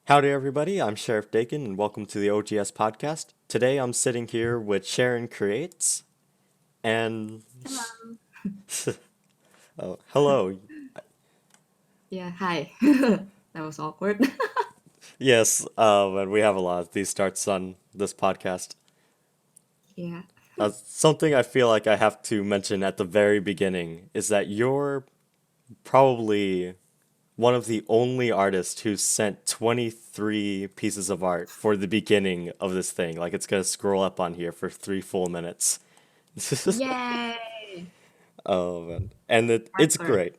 Howdy, everybody. I'm Sheriff Dakin, and welcome to the OGS podcast. Today, I'm sitting here with CharonCreates, and Hello. oh, hello. Yeah, hi. That was awkward. Yes, and we have a lot of these starts on this podcast. Yeah. Something I feel like I have to mention at the very beginning is that you're probably one of the only artists who sent 23 pieces of art for the beginning of this thing. Like it's gonna scroll up on here for 3 full minutes. Yay! Oh man, and it's Hardcore. great.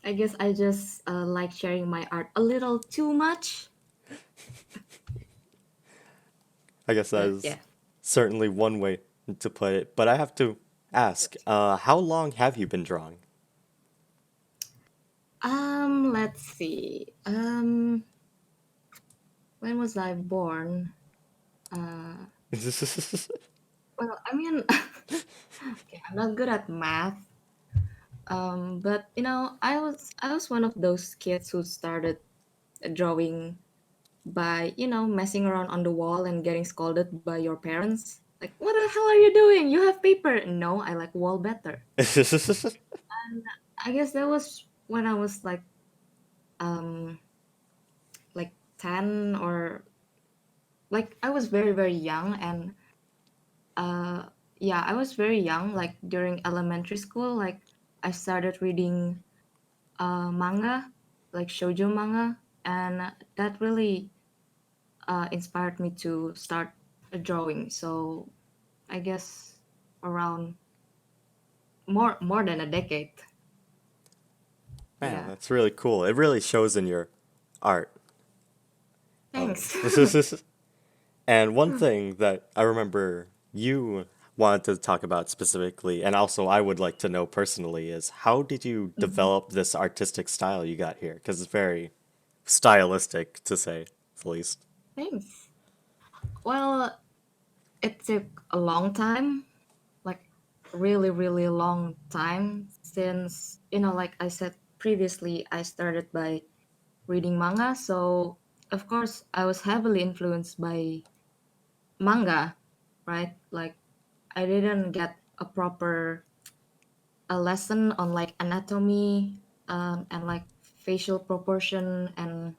I guess I just like sharing my art a little too much, I guess that but is yeah. certainly one way to put it. But I have to ask, how long have you been drawing? Let's see. When was I born? Uh, well, I mean, okay, I'm not good at math. But I was one of those kids who started drawing by messing around on the wall and getting scolded by your parents, like, what the hell are you doing, you have paper. No, I like wall better. And I guess that was when I was um like 10, or like I was very very young. And uh yeah, I was very young, like during elementary school. Like I started reading manga, like shoujo manga, and that really inspired me to start drawing. So I guess around more than a decade. Man, Yeah. that's really cool. It really shows in your art. Thanks. And one thing that I remember you wanted to talk about specifically, and also I would like to know personally, is how did you Mhm. develop this artistic style you got here? Because it's very stylistic, to say the least. Thanks. Well, it took a long time, like really, really long time, since, like I said previously, I started by reading manga. So, of course, I was heavily influenced by manga, right? Like, I didn't get a lesson on like anatomy, and like facial proportion and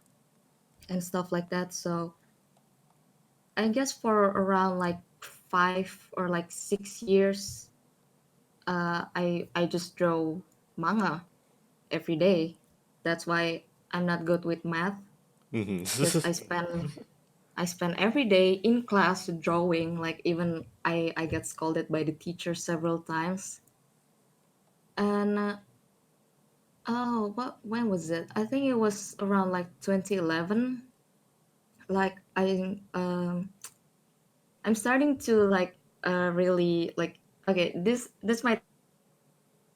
stuff like that. So I guess for around like 5 or like 6 years, I just draw manga every day. That's why I'm not good with math, Hmm. because I spend every day in class drawing. Like, even I get scolded by the teacher several times. And oh, what when was it? I think it was around like 2011. Like I'm starting to like really like, okay, this might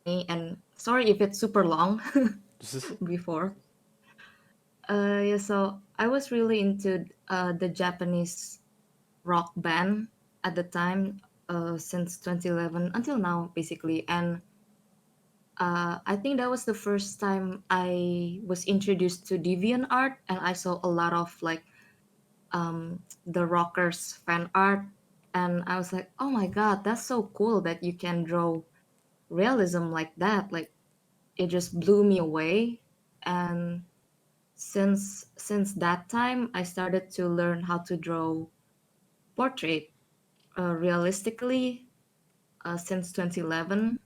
me, and sorry if it's super long before. Yeah, so I was really into the Japanese rock band at the time, since 2011 until now, basically. And I think that was the first time I was introduced to deviant art, and I saw a lot of like the rockers fan art. And I was like, oh my god, that's so cool that you can draw realism like that. Like, it just blew me away. And since that time, I started to learn how to draw portrait realistically, since 2011.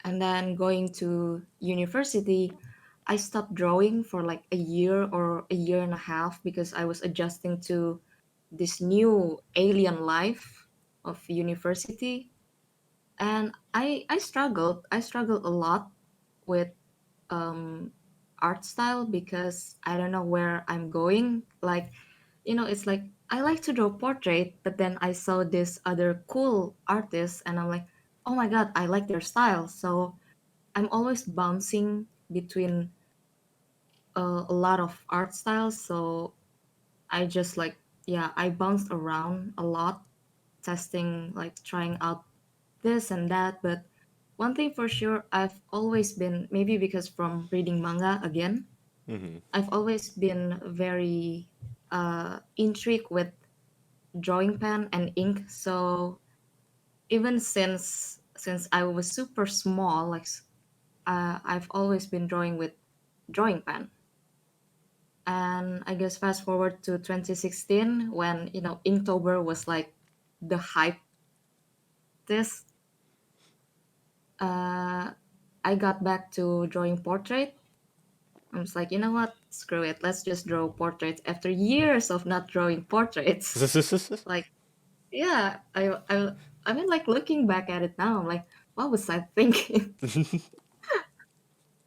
And then going to university, I stopped drawing for like a year or a year and a half, because I was adjusting to this new alien life of university. And I struggled a lot with um art style, because I don't know where I'm going. Like, it's like I like to draw portrait, but then I saw this other cool artist, and I'm like, oh my god, I like their style. So I'm always bouncing between a lot of art styles. So I just like, yeah, I bounced around a lot, testing, like trying out this and that. But one thing for sure, I've always been, maybe because from reading manga again, Mm-hmm. I've always been very intrigued with drawing pen and ink. So even since I was super small, like I've always been drawing with drawing pen. And I guess fast forward to 2016 when Inktober was like the hype. This uh, I got back to drawing portrait. I was like, you know what? Screw it. Let's just draw portraits after years of not drawing portraits. Like, yeah, I mean, like looking back at it now, I'm like, what was I thinking?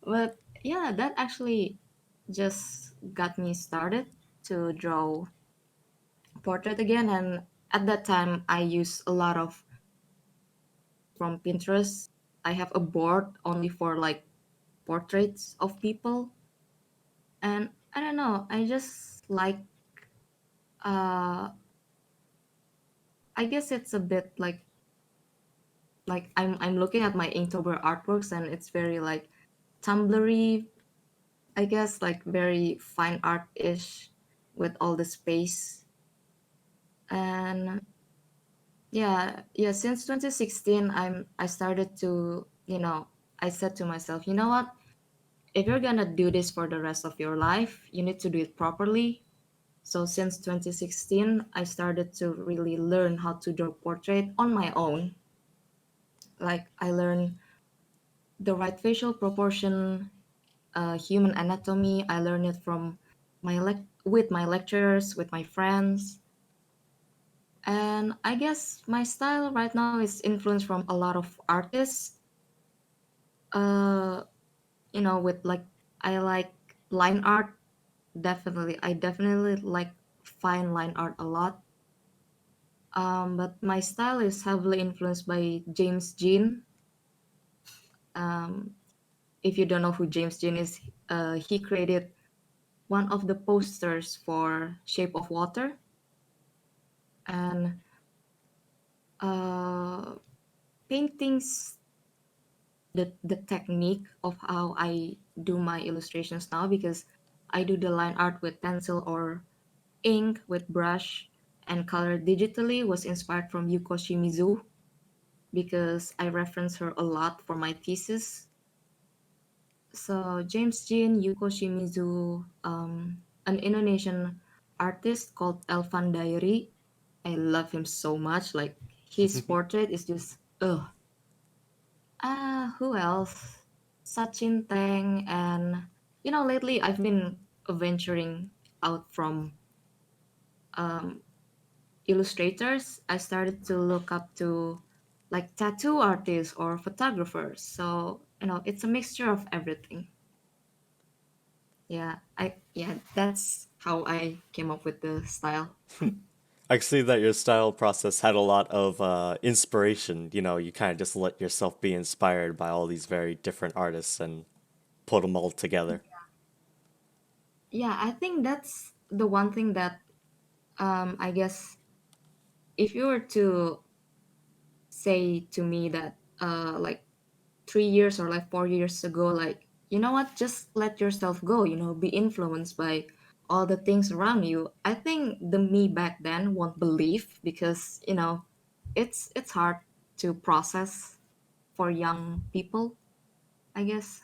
But yeah, that actually just got me started to draw portrait again. And at that time, I used a lot of from Pinterest. I have a board only for like portraits of people, and I don't know. I just like. Uh, I guess it's a bit like I'm looking at my Inktober artworks and it's very like Tumblr-y, I guess, like very fine art-ish with all the space. And yeah, since 2016 I started to, I said to myself, you know what? If you're gonna do this for the rest of your life, you need to do it properly. So since 2016, I started to really learn how to draw portrait on my own. Like I learned the right facial proportion, human anatomy. I learned it from with my lecturers, with my friends, and I guess my style right now is influenced from a lot of artists. Uh, with like I like line art. Definitely, I definitely like fine line art a lot. But my style is heavily influenced by James Jean. Um, if you don't know who James Jean is, he created one of the posters for Shape of Water, and uh, paintings the technique of how I do my illustrations now because I do the line art with pencil or ink with brush and color digitally was inspired from Yuko Shimizu because I reference her a lot for my thesis. So James Jean, Yuko Shimizu, an Indonesian artist called Elvan Diary. I love him so much. Like his portrait is just who else? Sachin Teng and lately I've been venturing out from um, illustrators. I started to look up to like tattoo artists or photographers. So it's a mixture of everything. Yeah, that's how I came up with the style. I can see that your style process had a lot of inspiration. You kind of just let yourself be inspired by all these very different artists and put them all together. Yeah, I think that's the one thing that I guess if you were to say to me that like 3 years or like 4 years ago, like you know what, just let yourself go, be influenced by all the things around you. I think the me back then won't believe because it's hard to process for young people, I guess.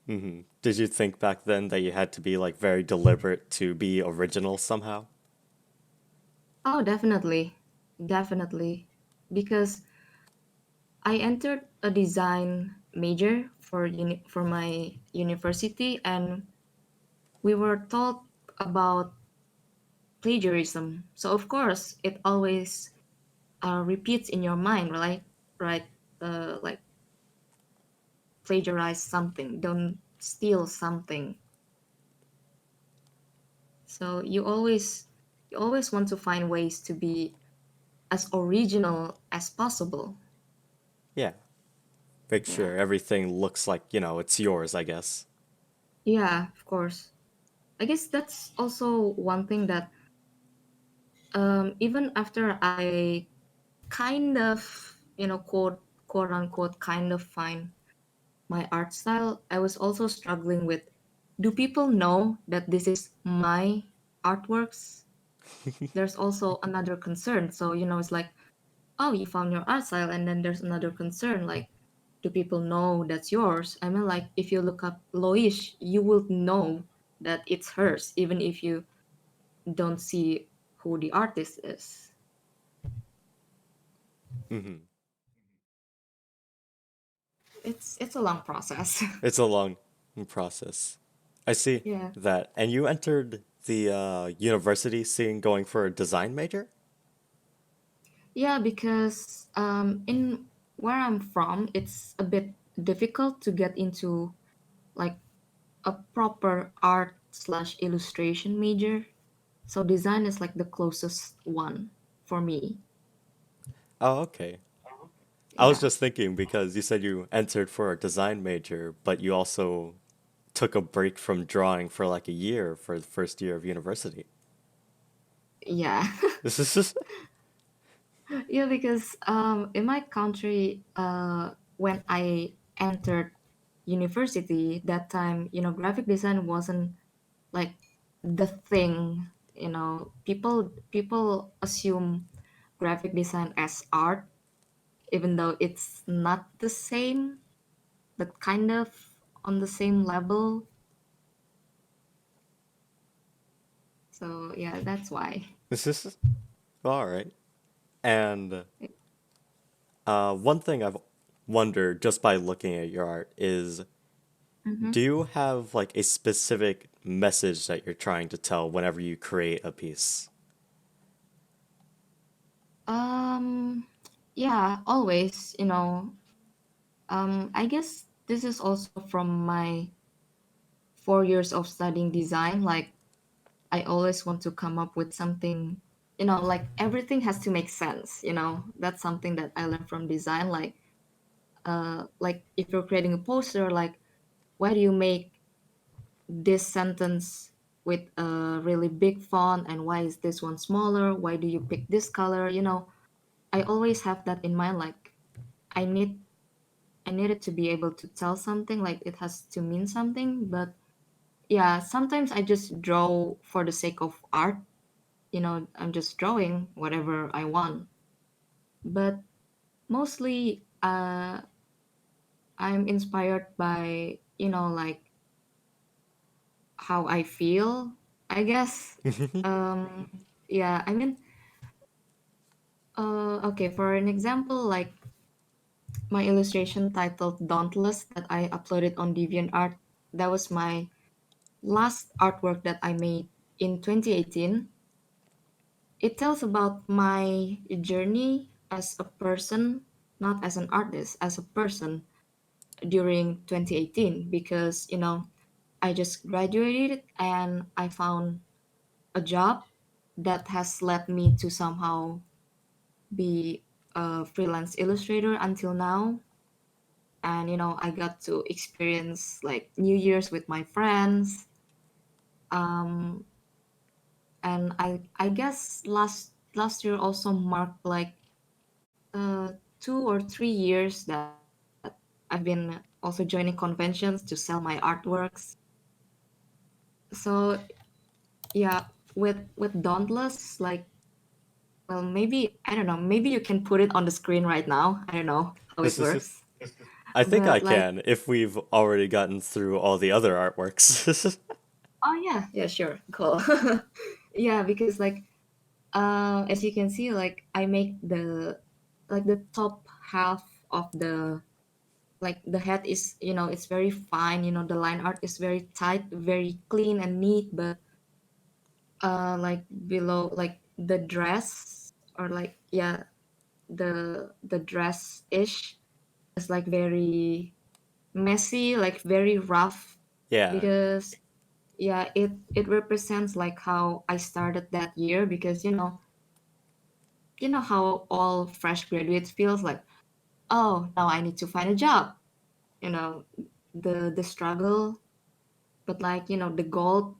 Did you think back then that you had to be like very deliberate to be original somehow? Oh, definitely, because I entered a design major for my university, and we were taught about plagiarism. So of course, it always repeats in your mind, right? Right? Like plagiarize something, don't steal something. So you always want to find ways to be as original as possible. Yeah. Make Yeah. sure everything looks like, it's yours, I guess. Yeah, of course. I guess that's also one thing that even after I kind of, quote unquote, kind of find my art style, I was also struggling with do people know that this is my artworks? There's also another concern. So, it's like, oh, you found your art style, and then there's another concern, like, do people know that's yours? I mean, like, if you look up Loish, you will know that it's hers, even if you don't see who the artist is. Hmm. It's a long process. It's a long process. I see Yeah. that. And you entered the university scene going for a design major? Yeah, because in where I'm from, it's a bit difficult to get into like a proper art slash illustration major. So design is like the closest one for me. Oh, okay. I was Yeah. just thinking because you said you entered for a design major, but you also took a break from drawing for like a year for the first year of university. Yeah. This is just. Yeah, because in my country, when I entered university, that time, graphic design wasn't like the thing. People assume graphic design as art, even though it's not the same, but kind of on the same level. So yeah, that's why. This is all right. And one thing I've wondered just by looking at your art is, Mm-hmm. do you have like a specific message that you're trying to tell whenever you create a piece? Um, yeah, always, I guess this is also from my 4 years of studying design. Like, I always want to come up with something, like everything has to make sense, That's something that I learned from design. Like if you're creating a poster, like, why do you make this sentence with a really big font, and why is this one smaller? Why do you pick this color? I always have that in mind. Like, I need I needed to be able to tell something, like it has to mean something. But yeah, sometimes I just draw for the sake of art. I'm just drawing whatever I want. But mostly, I'm inspired by, like how I feel, I guess. Yeah, I mean, okay, for an example, like my illustration titled Dauntless that I uploaded on DeviantArt, that was my last artwork that I made in 2018. It tells about my journey as a person, not as an artist, as a person during 2018, because, I just graduated and I found a job that has led me to somehow be a freelance illustrator until now. And, I got to experience like New Year's with my friends. Um, and I guess last year also marked like 2 or 3 years that I've been also joining conventions to sell my artworks. So yeah, with Dauntless, like, well, maybe I don't know, maybe you can put it on the screen right now. I don't know how it This is. works, I think I but like, can if we've already gotten through all the other artworks. oh yeah, yeah, sure, cool. Yeah, because like, as you can see, like I make the top half of the, like, the head is, it's very fine, the line art is very tight, very clean and neat. But like below, like the dress, or like, yeah, the dress ish is like very messy, like very rough, Yeah. because yeah, it represents like how I started that year. Because how all fresh graduates feels like, oh, now I need to find a job, you know the struggle. But like, the gold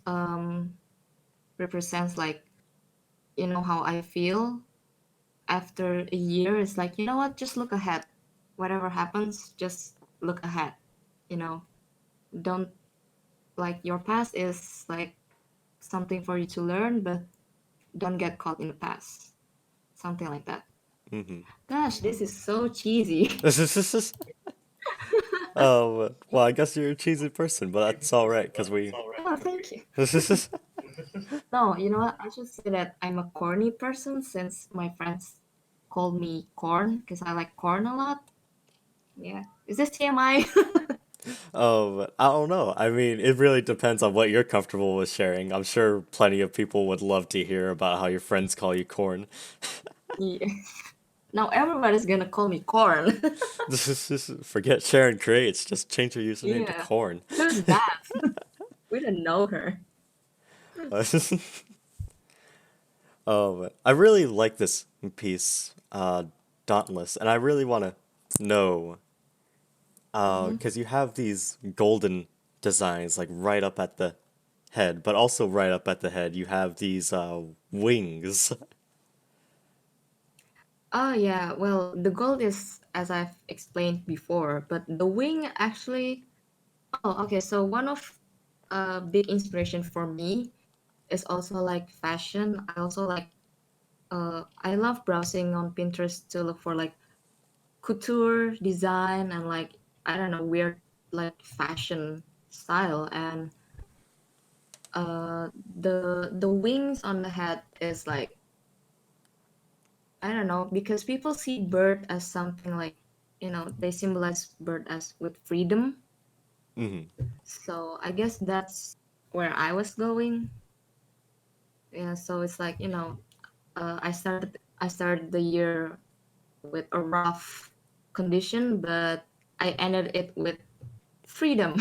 um represents like, how I feel after a year. It's like, what, just look ahead. Whatever happens, just look ahead. you know don't like your past is like something for you to learn, but don't get caught in the past. Something like that. Mm-hmm. Gosh, this is so cheesy. Well, I guess you're a cheesy person, but that's all right, because we. Oh, thank you. No, you know what? I should say that I'm a corny person since my friends call me corn because I like corn a lot. Yeah. Is this TMI? I don't know. I mean, it really depends on what you're comfortable with sharing. I'm sure plenty of people would love to hear about how your friends call you corn. Yeah. Now everybody's gonna call me corn. Forget CharonCreates, just change your username to Yeah. corn. Who's that? We don't know her. I really like this piece, Dauntless, and I really want to know, Hmm. because you have these golden designs like right up at the head, but also right up at the head you have these wings. Oh yeah, well the gold is as I've explained before, but the wing actually oh okay, so one of big inspiration for me is also like fashion. I also like I love browsing on Pinterest to look for like couture design and like I don't know weird like fashion style and uh the wings on the head is like I don't know because people see bird as something like they symbolize bird as with freedom. Hmm. So I guess that's where I was going. Yeah, so it's like I started the year with a rough condition, but I ended it with freedom.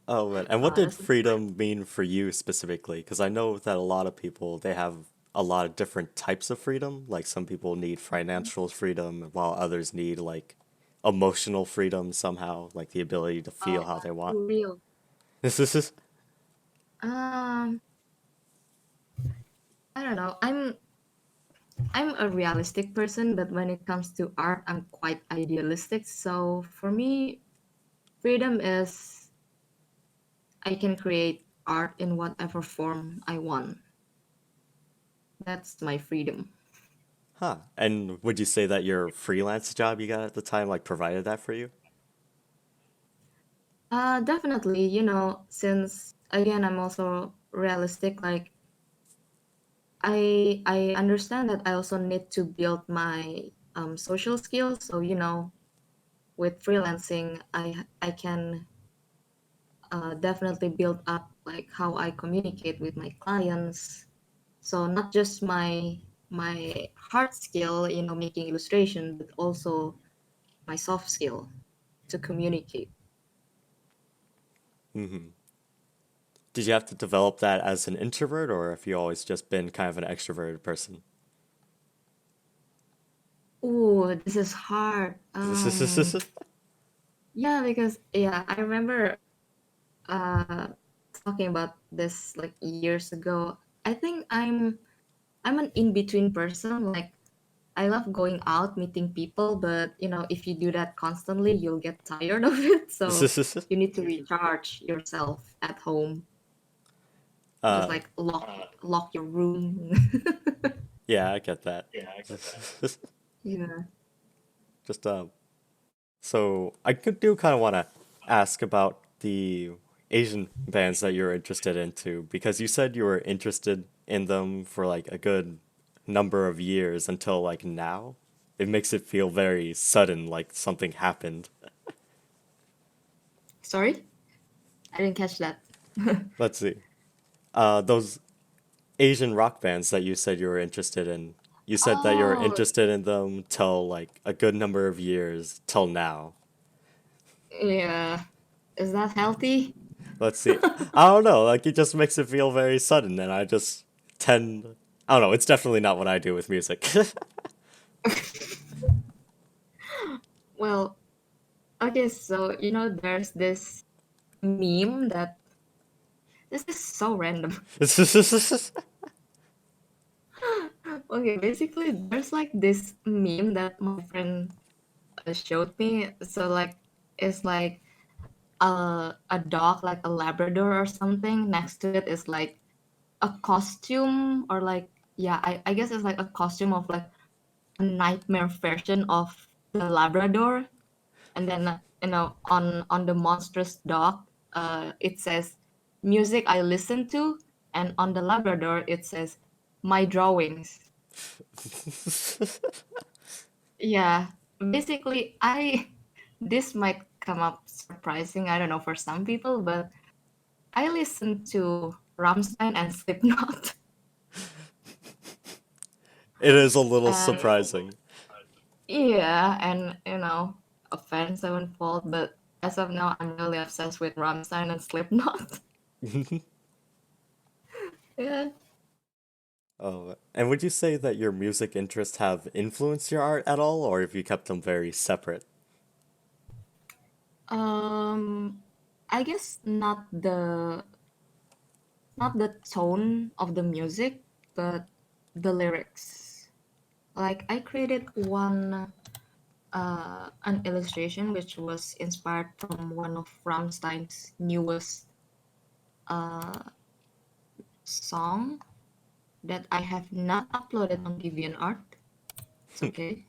Oh man, and what Oh, did that's the point. freedom mean for you specifically? Because I know that a lot of people they have a lot of different types of freedom. Like some people need financial freedom, while others need like emotional freedom somehow, like the ability to feel Oh, how they want. too real. This Um, I don't know. I'm a realistic person, but when it comes to art, I'm quite idealistic. So for me, freedom is I can create art in whatever form I want. That's my freedom. Huh. And would you say that your freelance job you got at the time like provided that for you? Definitely, since again I'm also realistic, like I understand that I also need to build my social skills. So, with freelancing, I can definitely build up like how I communicate with my clients. So not just my hard skill, making illustration, but also my soft skill to communicate. Hmm. Did you have to develop that as an introvert, or have you always just been kind of an extroverted person? Oh, this is hard. Yeah, because yeah, I remember uh talking about this like years ago. I think I'm an in-between person. Like I love going out, meeting people, but if you do that constantly, you'll get tired of it. So you need to recharge yourself at home. Just uh, like lock your room. yeah, I get that. Yeah. Just so I could do kind of want to ask about the Asian bands that you're interested into because you said you were interested in them for like a good number of years until like now. It makes it feel very sudden, like something happened. Sorry, I didn't catch that. Let's see. Those Asian rock bands that you said you were interested in. You said that you were Oh, interested in them till like a good number of years till now. yeah. Is that healthy? Let's see. I don't know. Like it just makes it feel very sudden, and I just tend. I don't know. It's definitely not what I do with music. Well, okay, so there's this meme that this is so random. Okay, basically, there's like this meme that my friend showed me. So like, it's like a dog, like a Labrador or something. Next to it is like a costume, or like, yeah, I guess it's like a costume of like a nightmare version of the Labrador. And then on the monstrous dog, it says music I listen to, and on the Labrador it says my drawings. Yeah, basically, I this might come up surprising, I don't know, for some people, but I listen to Rammstein and Slipknot. It is a little And surprising. yeah, and Avenged Sevenfold, but as of now, I'm really obsessed with Rammstein and Slipknot. Yeah. Oh, and would you say that your music interests have influenced your art at all, or have you kept them very separate? Um, I guess not the tone of the music, but the lyrics. Like I created an illustration which was inspired from one of Rammstein's newest uh, song that I have not uploaded on DeviantArt. It's okay.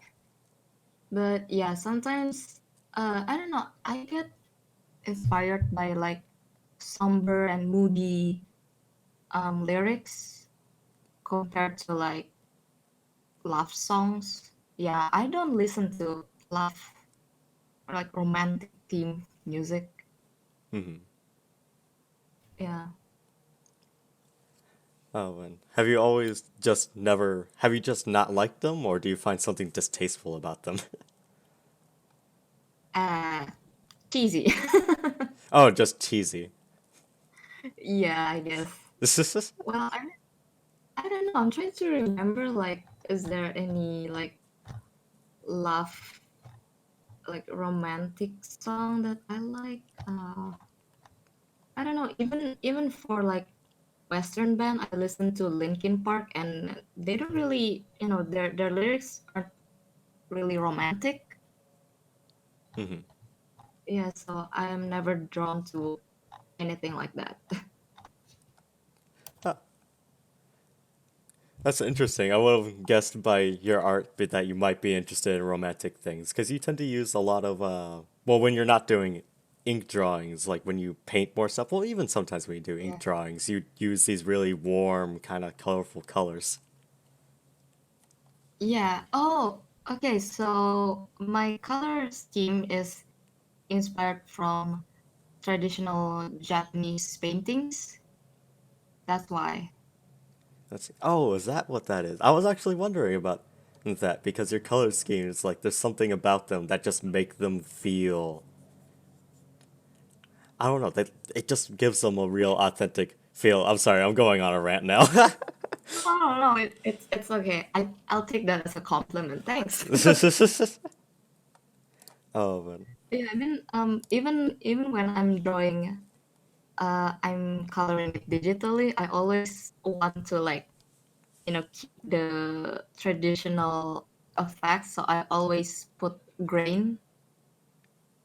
But yeah, sometimes I don't know, I get inspired by like somber and moody lyrics compared to like love songs. Yeah, I don't listen to love or like romantic theme music. Hmm. Yeah. Oh, and have you always just never, have you just not liked them, or do you find something distasteful about them? Uh, Cheesy. Oh, just cheesy. Yeah, I guess. Well, I don't know. I'm trying to remember, like, is there any like love, like romantic song that I like? I don't know. Even for like Western band, I listen to Linkin Park, and they don't really, their lyrics aren't really romantic. Hmm. Yeah, so I am never drawn to anything like that. That's interesting. I would have guessed by your art bit that you might be interested in romantic things, because you tend to use a lot of well, when you're not doing ink drawings, like when you paint more stuff, well, even sometimes when you do ink Yeah. drawings, you use these really warm, kind of colorful colors. Yeah. Oh, okay. So my color scheme is inspired from traditional Japanese paintings. That's why. That's oh, is that what that is? I was actually wondering about that because your color scheme is like there's something about them that just make them feel I don't know, that it just gives them a real authentic feel. I'm sorry, I'm going on a rant now. Oh no, it's okay. I'll take that as a compliment. Thanks. Oh man. Yeah, even when I'm drawing, I'm coloring it digitally. I always want to like keep the traditional effects. So I always put grain.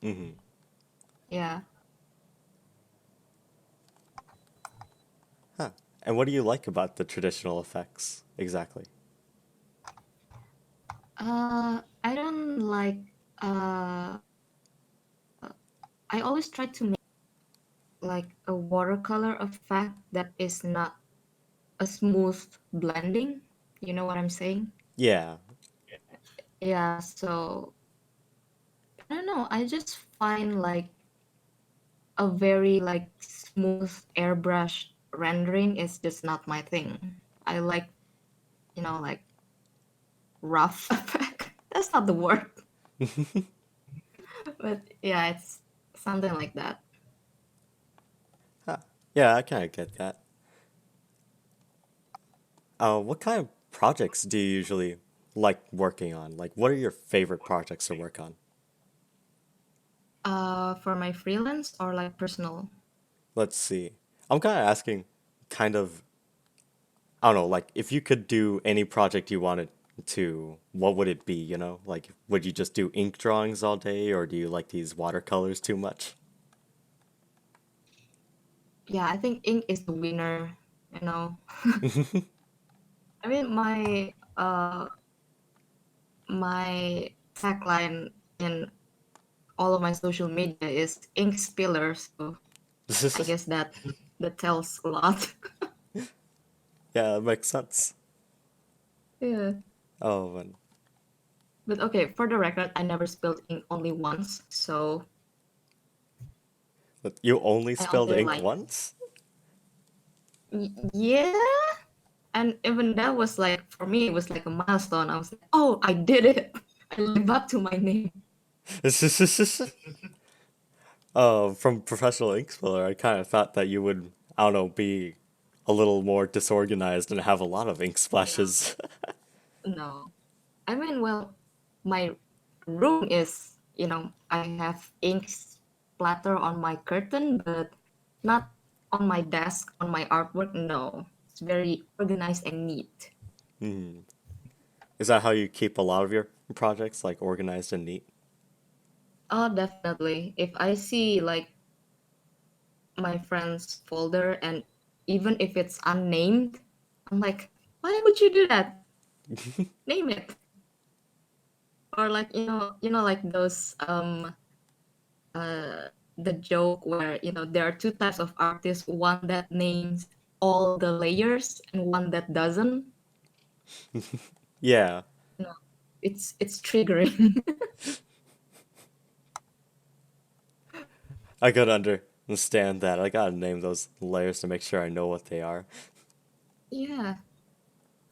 Hmm. Yeah. Huh. And what do you like about the traditional effects exactly? I don't like. Uh, I always try to make like a watercolor effect that is not a smooth blending. You know what I'm saying? Yeah. Yeah. So I don't know. I just find like a very like smooth airbrush rendering is just not my thing. I like like rough effect. That's not the word, but yeah, it's something like that. Huh. Yeah, I kind of get that. What kind of projects do you usually like working on? Like, what are your favorite projects to work on? For my freelance or like personal. Let's see. I'm kind of asking, kind of, I don't know, like, if you could do any project you wanted to, what would it be, you know? Like, would you just do ink drawings all day, or do you like these watercolors too much? yeah, I think ink is the winner, you know. I mean, my tagline in all of my social media is ink spiller, so I guess that tells a lot. Yeah, that makes sense. Yeah. Oh, man. But okay, for the record, I never spilled ink only once, so But you only I spilled only ink like once? yeah. And even that was like for me, it was like a milestone. I was like, oh, I did it. I live up to my name. From professional ink spiller, I kind of thought that you would, I don't know, be a little more disorganized and have a lot of ink No, splashes. no. I mean, well, my room is, I have ink splatter on my curtain, but not on my desk, on my artwork. No, it's very organized and neat. Hmm. Is that how you keep a lot of your projects, like organized and neat? Oh, definitely. If I see like my friend's folder and even if it's unnamed, I'm like, why would you do that? Name it. Or like, like those uh the joke where, there are two types of artists, one that names all the layers and one that doesn't. Yeah, You know, it's triggering. I could understand that. I gotta name those layers to make sure I know what they are. Yeah.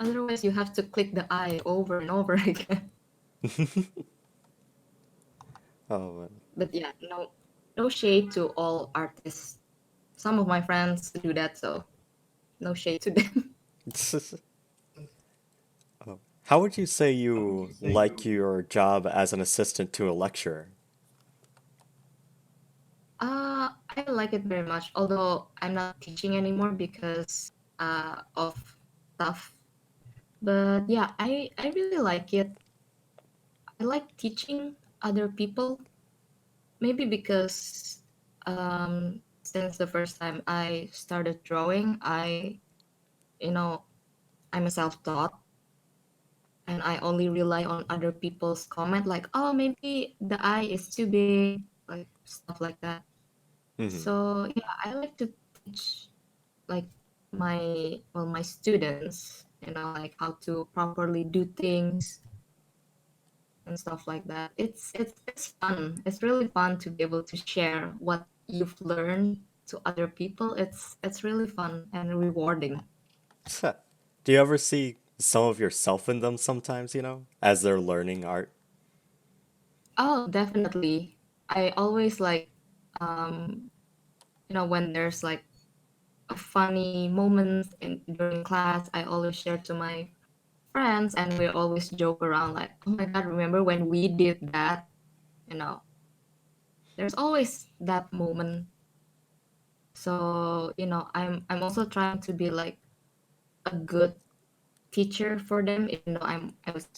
Otherwise you have to click the eye over and over again. Oh, But yeah, no shade to all artists. Some of my friends do that, so no shade to them. man. Oh. How would you say you like your job as an assistant to a lecturer? I like it very much, although I'm not teaching anymore because of stuff. But yeah, I really like it. I like teaching other people, maybe because since the first time I started drawing, you know, I'm a self-taught and I only rely on other people's comment like, oh, maybe the eye is too big, like stuff like that. Hmm. So yeah, I like to teach like my students, like how to properly do things and stuff like that. It's fun. It's really fun to be able to share what you've learned to other people. It's really fun and rewarding. Do you ever see some of yourself in them sometimes, as they're learning art? Oh, definitely. I always like um when there's like a funny moment during class, I always share to my friends and we always joke around like, oh my god, remember when we did that? You know, there's always that moment. So, I'm also trying to be like a good teacher for them, even though I was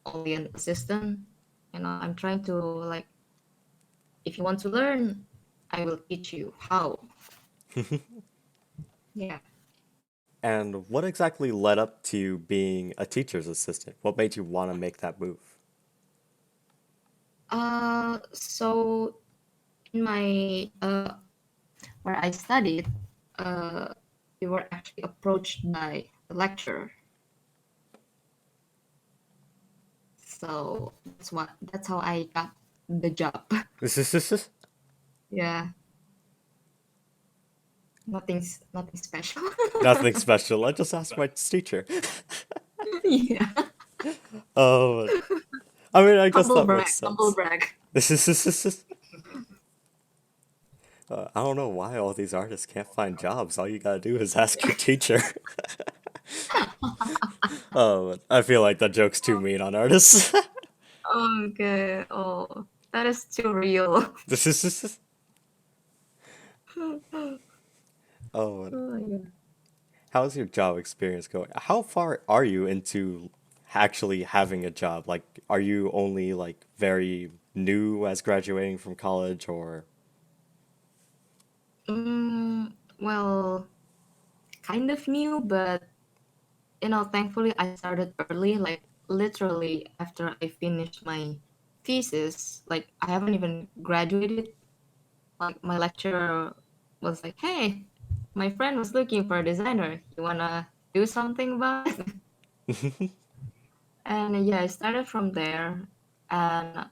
only an assistant. I'm trying to like, if you want to learn, I will teach you how. Yeah. And what exactly led up to you being a teacher's assistant? What made you want to make that move? So in my where I studied, uh, we were actually approached by the lecturer. So that's how I got the job. Yeah, nothing special. Nothing special. I just asked my teacher. Yeah, Oh, I mean, I guess humble that brag, makes humble sense. brag. I don't know why all these artists can't find jobs. All you gotta do is ask your teacher. Oh, I feel like that joke's too mean on artists. Okay. Oh, that is too real. Oh, Oh my god. how's your job experience going? How far are you into actually having a job? Like, are you only like very new as graduating from college or? Mm, Well, kind of new, but thankfully I started early, like literally after I finished my thesis. Like I haven't even graduated. Like my lecturer was like, "Hey, my friend was looking for a designer. You wanna do something about it?" And yeah, I started from there. And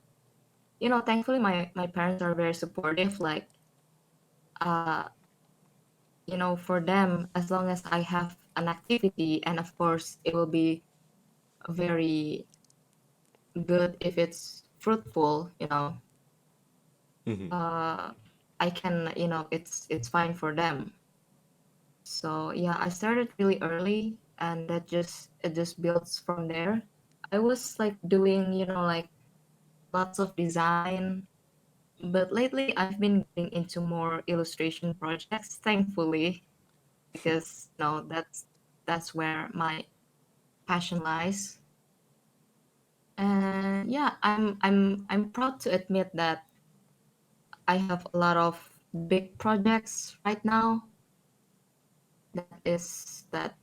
thankfully my parents are very supportive. Like uh, for them, as long as I have an activity, and of course it will be very good if it's fruitful, Mhm. uh, I can, it's fine for them. So yeah, I started really early, and it just builds from there. I was like doing, like lots of design, but lately I've been getting into more illustration projects, thankfully, because that's where my passion lies. And yeah, I'm proud to admit that I have a lot of big projects right now. That is that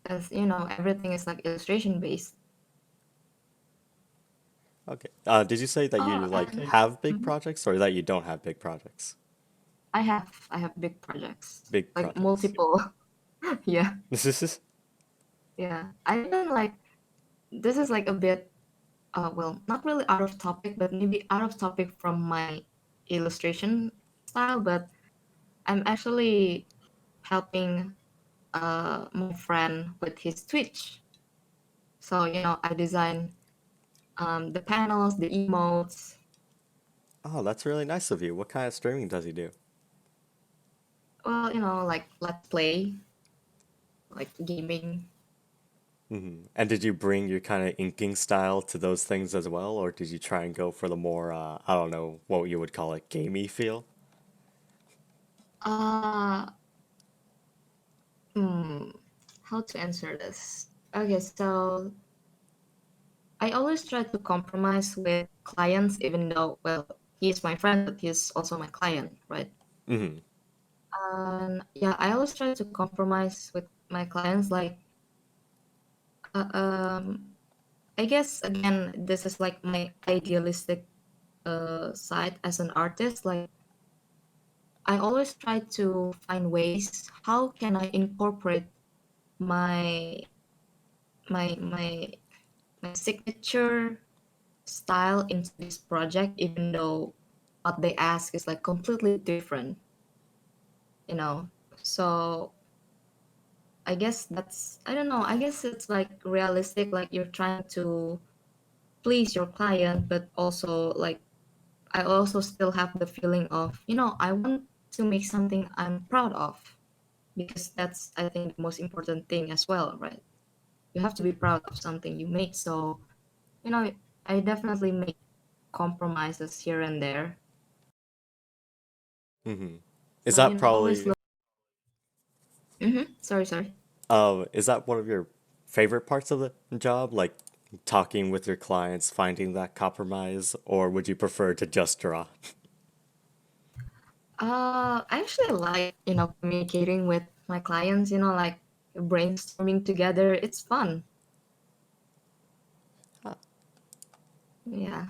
as everything is like illustration based. Okay. Did you say that you Oh, like and have big mhm, projects or that you don't have big projects? I have big projects, Big like projects. multiple. Yeah, This is yeah. I've been like this is like a bit well, not really out of topic, but maybe out of topic from my illustration style. But I'm actually helping my friend with his Twitch. So I design the panels, the emotes. Oh, that's really nice of you. What kind of streaming does he do? Well, like let's play, like gaming. And did you bring your kind of inking style to those things as well, or did you try and go for the more, I don't know, what you would call it, gamey feel? Uh, hmm, how to answer this? Okay, so I always try to compromise with clients, even though, well, he's my friend, but he's also my client, right? Hmm. And yeah, I always try to compromise with my clients. Like, uh, um, I guess again, this is like my idealistic side as an artist. Like, I always try to find ways how can I incorporate my my my my signature style into this project, even though what they ask is like completely different, you know. So I guess that's I don't know. I guess it's like realistic. Like you're trying to please your client, but also like I also still have the feeling of I want to make something I'm proud of, because that's I think the most important thing as well, right? You have to be proud of something you make. So you know I definitely make compromises here and there. Hmm. Is So that always probably, look. Sorry. is that one of your favorite parts of the job? Like talking with your clients, finding that compromise, or would you prefer to just draw? I actually like communicating with my clients. Like brainstorming together. It's fun. Yeah.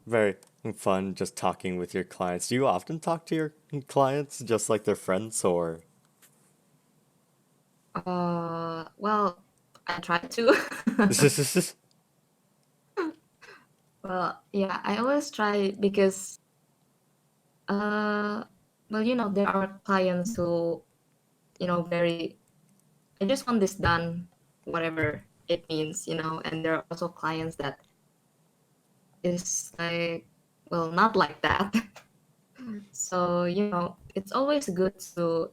Very fun just talking with your clients. Do you often talk to your clients just like they're friends, or? Well, I try to. Well, yeah, I always try because uh, well, there are clients who very. I just want this done, whatever it means, and there are also clients that is like, well, not like that. So, it's always good to,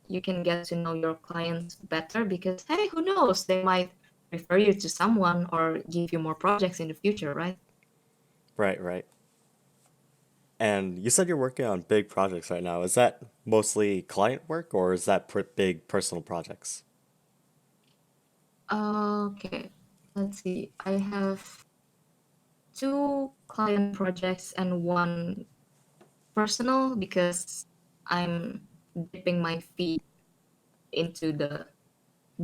you can get to know your clients better because, hey, who knows? They might refer you to someone or give you more projects in the future, right? Right, right. And you said you're working on big projects right now. Is that mostly client work or is that big personal projects? Okay, let's see. I have two client projects and one personal because I'm dipping my feet into the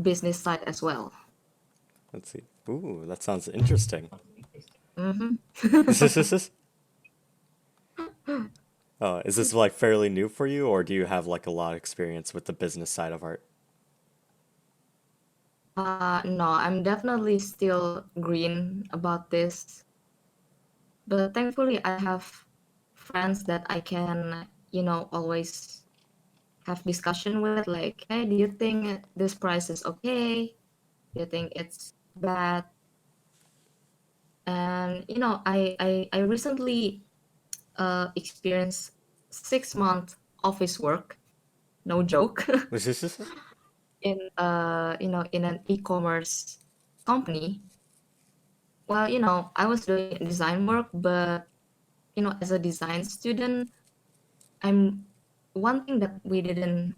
business side as well. Let's see. Ooh, that sounds interesting. Mm-hmm. Is this like fairly new for you, or do you have like a lot of experience with the business side of art? No, I'm definitely still green about this, but thankfully I have friends that I can, always have discussion with, like, hey, do you think this price is okay? Do you think it's bad? And I recently experienced 6 month office work, no joke, in in an e-commerce company. Well, I was doing design work, but as a design student, I'm one thing that we didn't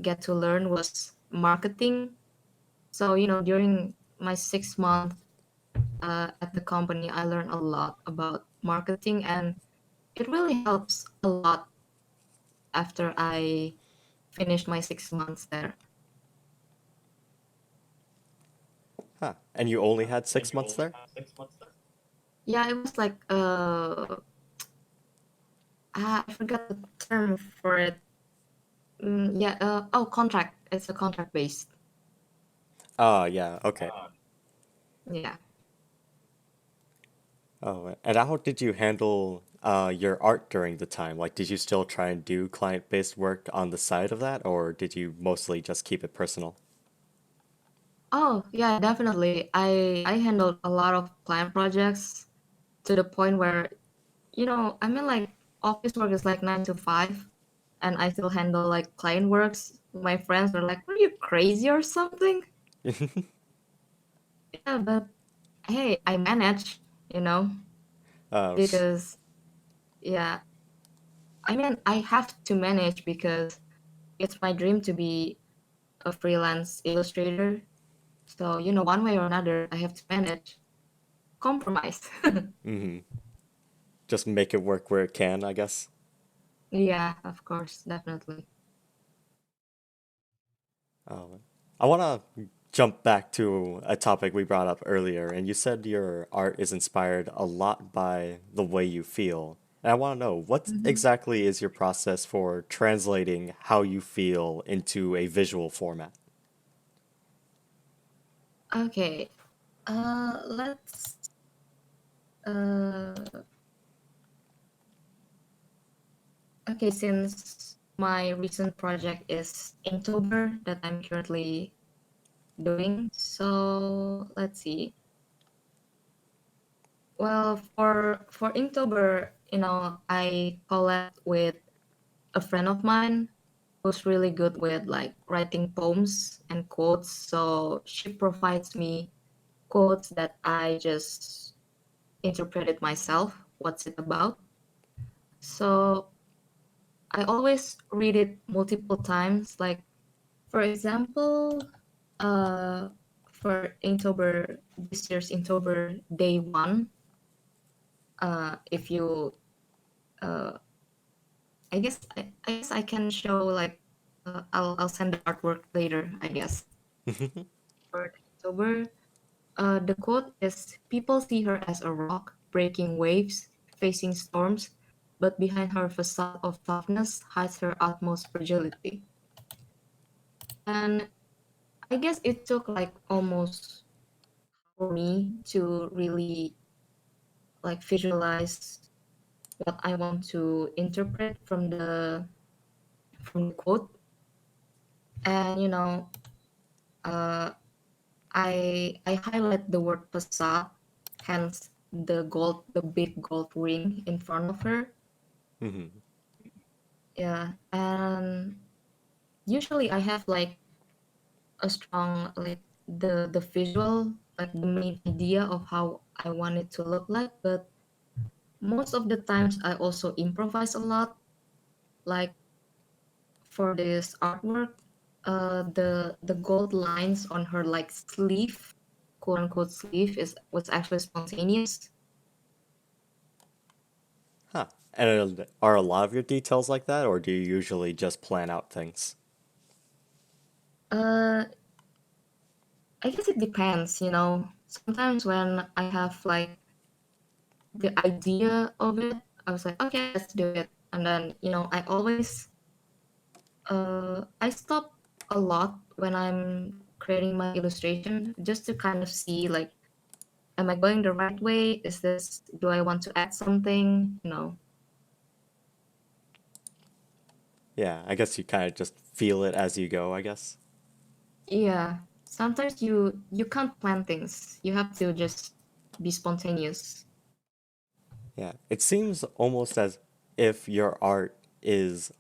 get to learn was marketing. So, during my 6 month at the company, I learned a lot about marketing, and it really helps a lot after I finished my 6 months there. Huh. And you only had 6 months there? Yeah, it was like I forgot the term for it. Yeah, oh, contract. It's a contract based. Oh, yeah, okay. Yeah. Oh, and how did you handle your art during the time? Like, did you still try and do client-based work on the side of that, or did you mostly just keep it personal? Oh, yeah, definitely. I handled a lot of client projects to the point where, I mean, like, office work is like 9 to 5, and I still handle like client works. My friends were like, "Are you crazy or something?" Yeah, but hey, I manage, you know, S- because yeah, I mean, I have to manage because it's my dream to be a freelance illustrator. So, one way or another, I have to manage, compromise. mhm. Just make it work where it can, I guess. Yeah, of course, definitely. Oh, I want to jump back to a topic we brought up earlier, and you said your art is inspired a lot by the way you feel. And I want to know what Mhm. exactly is your process for translating how you feel into a visual format? Okay, let's uh okay, since my recent project is Inktober that I'm currently doing, so let's see. Well, for Inktober, I collab with a friend of mine who's really good with like writing poems and quotes. So she provides me quotes that I just interpret it myself. What's it about? So I always read it multiple times. Like, for example, uh, for Inktober, this year's Inktober day one, if you, uh, I guess I can show like, I'll send the artwork later. I guess for Inktober, the quote is: "People see her as a rock breaking waves, facing storms, but behind her facade of toughness hides her utmost fragility." And I guess it took like almost for me to really like visualize what I want to interpret from the quote. And uh, I highlight the word facade, hence the big gold ring in front of her. Mhm. Yeah, and usually I have like a strong like the visual, like the main idea of how I want it to look like, but most of the times I also improvise a lot. Like for this artwork, the gold lines on her like sleeve, quote unquote sleeve, is was actually spontaneous. Huh. And are a lot of your details like that, or do you usually just plan out things? Uh, I guess it depends, you know. Sometimes when I have like the idea of it, I was like, okay, let's do it. And then, you know, I stop a lot when I'm creating my illustration just to kind of see like, am I going the right way? Do I want to add something? You know, Yeah, I guess you kind of just feel it as you go, I guess. yeah. Sometimes you can't plan things. You have to just be spontaneous. Yeah, it seems almost as if your art is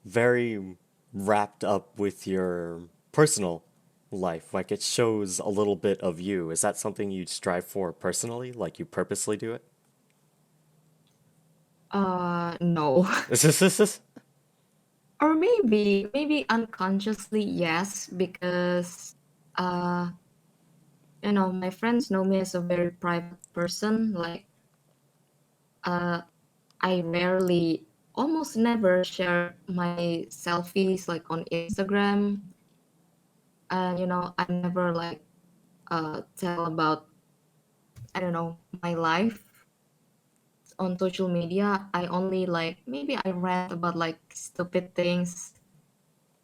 very wrapped up with your personal life. Like it shows a little bit of you. Is that something you strive for personally? Like you purposely do No. it? Or maybe unconsciously, yes, because uh, you know, my friends know me as a very private person. Like, uh, I rarely, almost never share my selfies like on Instagram. And you know, I never like tell about, I don't know, my life on social media. I only like maybe I rant about like stupid things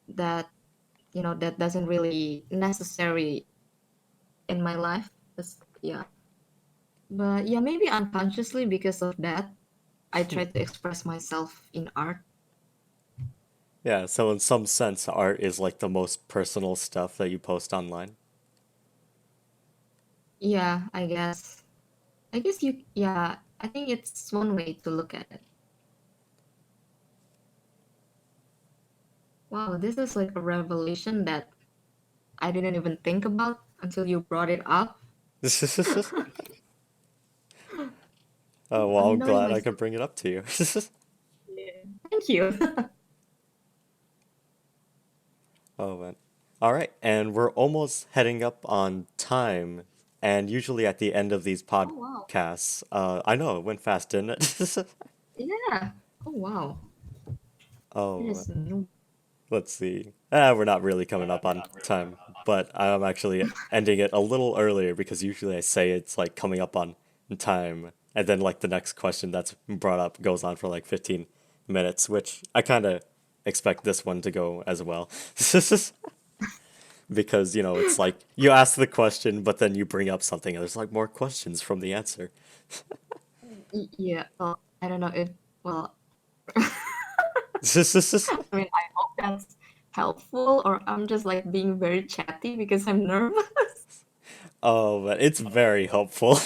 that you know that doesn't really necessary in my life. Yeah. But yeah, maybe unconsciously because of that, I try to express myself in art. Yeah, so in some sense, art is like the most personal stuff that you post online. Yeah, I guess. I guess yeah, I think it's one way to look at it. Wow, this is like a revelation that I didn't even think about until you brought it up. Well, I'm I'm knowing glad I could myself. bring it up to you. Yeah. Thank you. Oh man. All right, and we're almost heading up on time. And usually at the end of these Oh wow. podcasts, I know it went fast, didn't it? Yeah. Oh wow. It Oh, is new. let's see. We're not really coming up on time, but I'm actually ending it a little earlier because usually I say it's like coming up on time, and then like the next question that's brought up goes on for like 15 minutes, which I kind of expect this one to go as well. Because, you know, it's like you ask the question, but then you bring up something, and there's like more questions from the answer. Yeah. Well, I don't know if well I mean I hope that's helpful or I'm just like being very chatty because I'm nervous. Oh, but it's very helpful.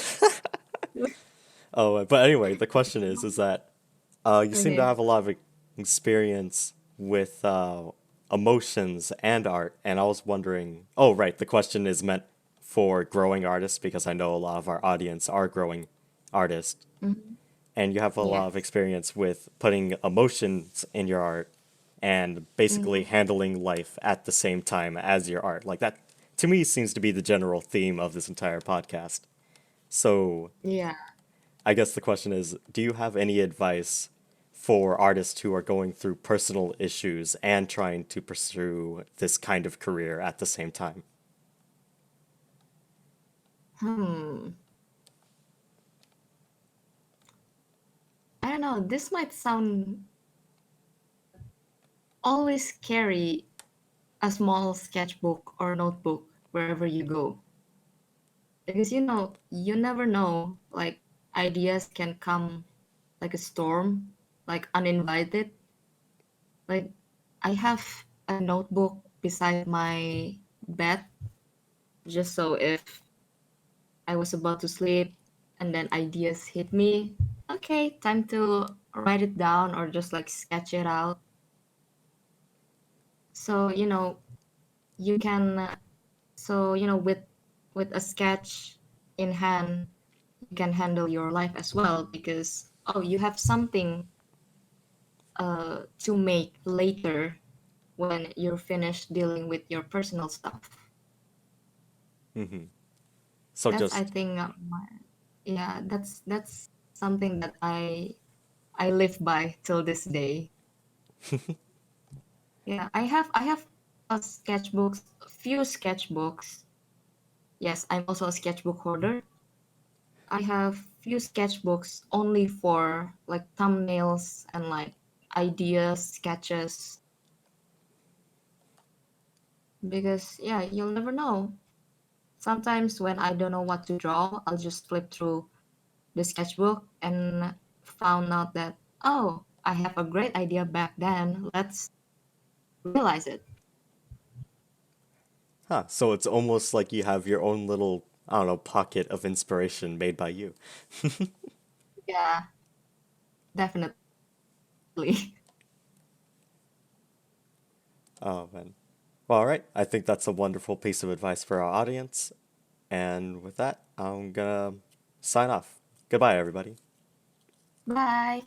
Oh, but anyway, the question is that you seem to Okay. have a lot of experience with emotions and art, and I was wondering. Oh, right, the question is meant for growing artists because I know a lot of our audience are growing artists, Mhm. and you have a lot of Yes. experience with putting emotions in your art and basically Mhm. handling life at the same time as your art. Like that, to me, seems to be the general theme of this entire podcast. So Yeah. I guess the question is, do you have any advice for artists who are going through personal issues and trying to pursue this kind of career at the same time? Hmm. I don't know. This might sound always carry a small sketchbook or notebook wherever you go. Because you know, you never know, like ideas can come like a storm, like uninvited. Like I have a notebook beside my bed just so if I was about to sleep and then ideas hit me, okay, time to write it down or just like sketch it out. So, you know, you can so you know with a sketch in hand you can handle your life as well because oh you have something to make later when you're finished dealing with your personal stuff. Hmm. So That's I just think yeah that's something that I I live by till this day. Yeah, I have a sketchbooks, few sketchbooks. Yes, I'm also a sketchbook hoarder. I have few sketchbooks only for like thumbnails and like ideas, sketches. Because yeah, you'll never know. Sometimes when I don't know what to draw, I'll just flip through the sketchbook and found out that, oh, I have a great idea back then. Let's realize it. Huh, so it's almost like you have your own little, I don't know, pocket of inspiration made by you. Yeah, definitely. Oh, man. Well, all right. I think that's a wonderful piece of advice for our audience. And with that, I'm gonna sign off. Goodbye, everybody. Bye.